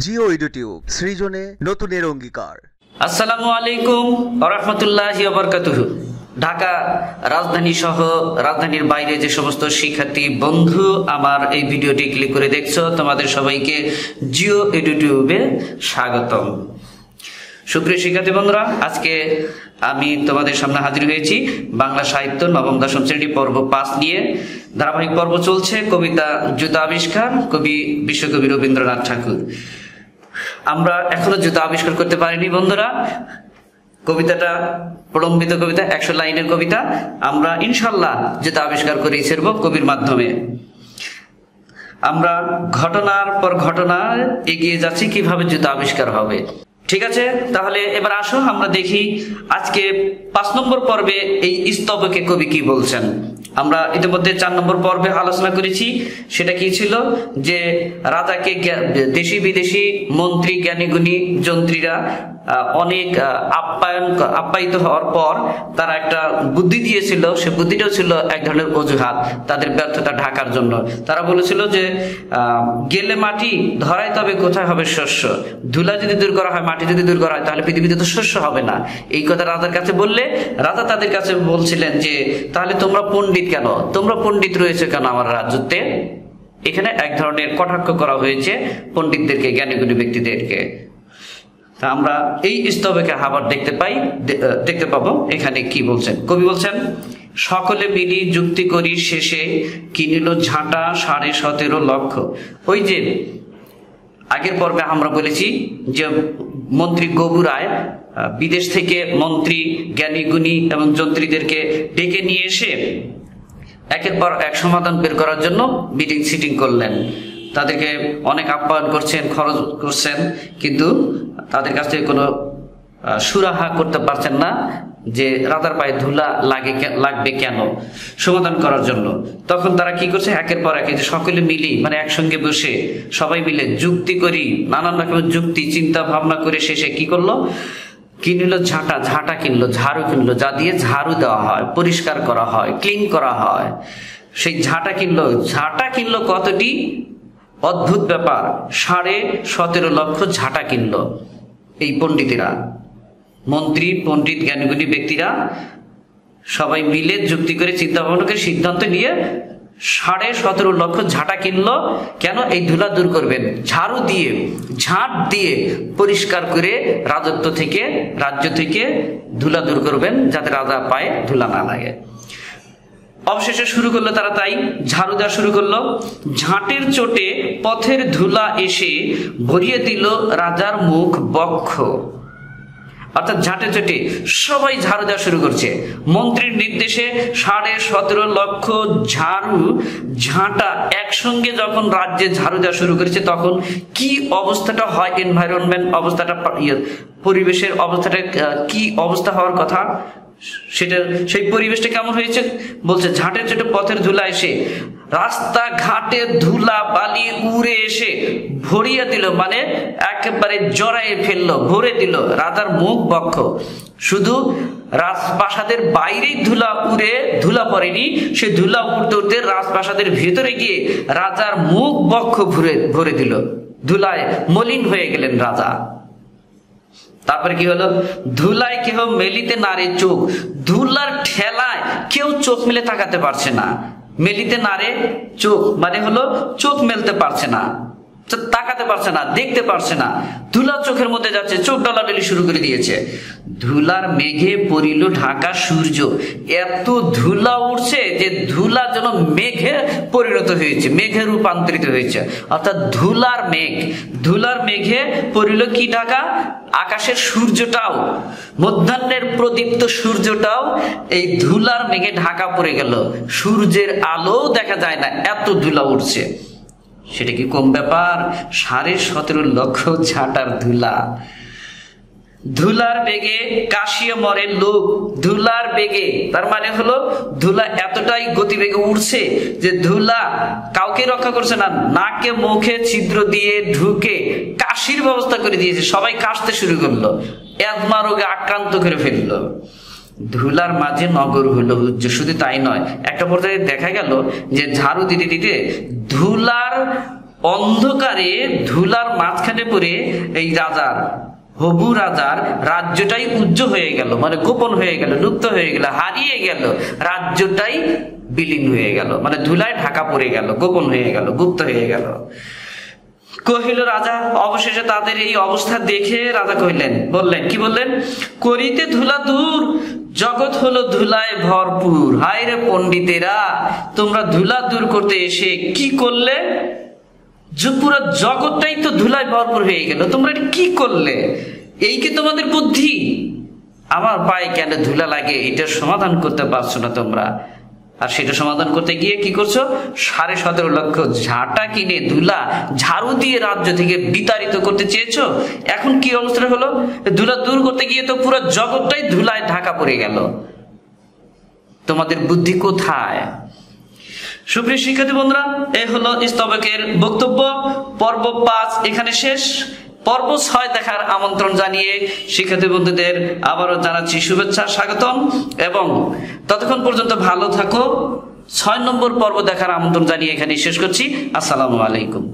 Jio YouTube সৃজনে নতুনের অঙ্গীকার। আসসালামু আলাইকুম ওয়া রাহমাতুল্লাহি ওয়া বারাকাতুহু। ঢাকা রাজধানী সহ রাজধানীর বাইরে যে সমস্ত শিক্ষার্থী বন্ধু আমার এই ভিডিওটি ক্লিক করে দেখছো, তোমাদের সবাইকে জিও ইউটিউবে স্বাগতম। সুপ্রিয় শিক্ষার্থী বন্ধুরা, আজকে আমি তোমাদের সামনে হাজির হয়েছি বাংলা সাহিত্য নবম-দশম শ্রেণী পর্ব ৫ নিয়ে। ধারাবাহিক পর্ব চলছে কবিতা জুতা আবিষ্কার, কবি বিশ্বকবি রবীন্দ্রনাথ ঠাকুর। আমরা এখনো জুতা আবিষ্কার করতে পারিনি বন্ধুরা। কবিতাটা প্রলম্বিত কবিতা, ১০০ লাইনের কবিতা। আমরা ইনশাল্লাহ জুতা আবিষ্কার করে ছেড়ব কবির মাধ্যমে। আমরা ঘটনার পর ঘটনা এগিয়ে যাচ্ছি কিভাবে জুতা আবিষ্কার হবে। ঠিক আছে, তাহলে এবার আসো আমরা দেখি আজকে ৫ নম্বর পর্বে এই স্তবকে কবি কি বলছেন। আমরা ইতিমধ্যে ৪ নম্বর পর্বে আলোচনা করেছি। সেটা কি ছিল যে রাজাকে দেশি বিদেশি মন্ত্রী জ্ঞানীগুণী যন্ত্রীরা অনেক আপ্যায়িত হওয়ার পর তারা একটা বুদ্ধি দিয়েছিল। সে বুদ্ধিটাও ছিল এক ধরনের অজুহাত তাদের ব্যর্থতা ঢাকার জন্য। তারা বলেছিল যে গেলে মাটি ধরায় তবে কোথায় হবে শস্য, ধুলা যদি দূর করা হয়, মাটি যদি দূর করা হয়, তাহলে পৃথিবীতে তো শস্য হবে না। এই কথা রাজার কাছে বললে রাজা তাদের কাছে বলছিলেন যে তাহলে তোমরা পণ্ডিত কেন, তোমরা পণ্ডিত রয়েছে কেন আমার রাজ্যতে। এখানে এক ধরনের কটাক্ষ করা হয়েছে পণ্ডিতদেরকে, জ্ঞানীগুণী ব্যক্তিদেরকে। আমরা এই স্তবকে আবার দেখতে পাবো এখানে কি বলছেন। কবি বলছেন, সকলে মিলি যুক্তি করি শেষে কিনিল ঝাঁটা 17.5 লক্ষ। ওই যে আগের পর্বে আমরা বলেছি যে মন্ত্রী গবু রায় বিদেশ থেকে মন্ত্রী জ্ঞানীগুণী এবং যন্ত্রীদেরকে ডেকে নিয়ে এসে একের পর এক সমাধান বের করার জন্য মিটিং সিটিং করলেন। তাদেরকে অনেক আপ্যায়ন করছেন, খরচ করছেন, কিন্তু তাদের কাছ থেকে কোনো সুরাহা করতে পারছেন না যে রাজার পায়ে ধুলা লাগবে কেন সমাধান করার জন্য। তখন তারা কি করছে, একের পর এক সকলে মিলি মানে একসঙ্গে বসে সবাই মিলে যুক্তি করি, নানান রকমের যুক্তি চিন্তা ভাবনা করে শেষে কি করলো, কিনল ঝাঁটা কিনলো, ঝাড়ু কিনলো, যা দিয়ে ঝাড়ু দেওয়া হয়, পরিষ্কার করা হয়, ক্লিন করা হয়। সেই ঝাঁটা কিনলো কতটি, অদ্ভুত ব্যাপার, 17.5 লক্ষ ঝাঁটা কিনলো এই পণ্ডিতেরা, মন্ত্রী পণ্ডিত জ্ঞানীগুণী ব্যক্তিরা সবাই মিলে যুক্তি করে চিন্তা ভাবনা করে সিদ্ধান্ত নিয়ে 17.5 লক্ষ ঝাঁটা কিনলো। কেন? এই ধুলা দূর করবেন, ঝাঁট দিয়ে পরিষ্কার করে রাজ্য থেকে ধুলা দূর করবেন, যাতে রাজা পায়ে ধুলা না লাগে। অবশেষে শুরু করলো তারা, তাই ঝাড়ু দেওয়া শুরু করলো। ঝাঁটের চোটে পথের ধুলা এসে ভরিয়ে দিল রাজার মুখ বক্ষ। অর্থাৎ ঝাঁটের চোটে সবাই ঝাড়ু দেওয়া শুরু করছে। মন্ত্রীর নির্দেশে 17.5 লক্ষ ঝাঁটা একসঙ্গে যখন রাজ্যে ঝাড়ু দেওয়া শুরু করেছে, তখন কি অবস্থাটা হয়, এনভায়রনমেন্ট অবস্থাটা, পরিবেশের অবস্থাটা কি অবস্থা হওয়ার কথা, সেটা সেই পরিবেশটা কেমন হয়েছে বলছে। ঝাঁটের চোটে পথের ধুলা এসে, রাস্তাঘাটে ধুলা বালি উড়ে এসে ভরিয়ে দিল, মানে একেবারে জড়াইয়ে ফেললো, ভরে দিল রাজার মুখ বক্ষ। শুধু রাজপ্রাসাদের বাইরেই ধুলা পড়েনি, সে ধুলা উঠতে উঠতে রাজপ্রাসাদের ভেতরে গিয়ে রাজার মুখ বক্ষ ভরে দিল, ধুলায় মলিন হয়ে গেলেন রাজা। তারপরে কি হলো, ধুলায় কেহ মেলিতে নারে চোখ, ধুলার ঠেলায় কেউ চোখ মেলে তাকাতে পারছে না। মেলিতে নারে চোখ মানে হলো চোখ মেলতে পারছে না, তাকাতে পারছে না, দেখতে পারছে না। ধুলা চোখের মধ্যে যাচ্ছে, চোখ ডলাডলি শুরু করে দিয়েছে। ধুলার মেঘে পড়িল ঢাকা সূর্য। এত ধুলা উঠছে যে ধুলা যেন মেঘে পরিণত হয়েছে, মেঘে রূপান্তরিত হয়েছে। অর্থাৎ ধুলার মেঘে পড়িল কি ঢাকা, আকাশের সূর্যটাও, মধ্যাহ্নের প্রদীপ্ত সূর্যটাও এই ধুলার মেঘে ঢাকা পড়ে গেল। সূর্যের আলো দেখা যায় না, এত ধুলা উঠছে। সেটা কি কম ব্যাপার? 17.5 লক্ষ ঝাঁটার ধুলা। ধুলার বেগে কাশিয়ে মরে লোক, ধুলার বেগে তার মানে হলো ধুলা এতটাই গতিবেগে উঠছে যে ধুলা কাউকে রক্ষা করছে না, নাকে মুখে ছিদ্র দিয়ে ঢুকে কাশির ব্যবস্থা করে দিয়েছে। সবাই কাশতে শুরু করলো, অ্যাজমা রোগে আক্রান্ত করে ফেললো। ধুলার মাঝে নগর হলো উজ্জ্বল। শুধু তাই নয়, একটা পর্যায়ে দেখা গেল যে ঝাড়ু দিতে দিতে ধুলার অন্ধকারে ধুলার মাঝখানে পড়ে এই রাজার, হবু রাজার রাজ্যটাই উজ্জ্বল হয়ে গেল, মানে গোপন হয়ে গেল, লুপ্ত হয়ে গেল, হারিয়ে গেল, রাজ্যটাই বিলীন হয়ে গেল, মানে ধুলায় ঢাকা পড়ে গেল, গোপন হয়ে গেল, গুপ্ত হয়ে গেল। কহিল রাজা, অবশেষে তাদের এই অবস্থা দেখে রাজা বললেন, কি বললেন? করিতে ধুলা দূর, জগৎ হলো ধুলায় ভরপুর। হায় রে পণ্ডিতেরা, তোমরা ধুলা দূর করতে এসে কি করলে? পুরো জগৎটাই তো ধুলায় ভরপুর হয়ে গেল, তোমরা এটা কি করলে? এই কি তোমাদের বুদ্ধি? আমার পায়ে কেন ধুলা লাগে এটার সমাধান করতে পারছো না তোমরা, আর সেটা সমাধান করতে গিয়ে কি করছো? 17.5 লক্ষ ঝাঁটা কিনে ধুলা ঝাড়ু দিয়ে রাজ্য থেকে বিতাড়িত করতে চেয়েছো। এখন কি অবস্থা হলো? ধুলা দূর করতে গিয়ে তো পুরো জগৎটাই ধুলায় ঢাকা পড়ে গেল। তোমাদের বুদ্ধি কোথায়? সুপ্রিয় শিক্ষার্থী বন্ধুরা, এই হলো স্তবকের বক্তব্য। পর্ব 5 এখানে শেষ। পর্ব 6 দেখার আমন্ত্রণ জানিয়ে শিক্ষার্থী বন্ধুদের আবারও জানাচ্ছি শুভেচ্ছা, স্বাগতম, এবং ততক্ষণ পর্যন্ত ভালো থাকো। 6 নম্বর পর্ব দেখার আমন্ত্রণ জানিয়ে এখানে শেষ করছি। আসসালামু আলাইকুম।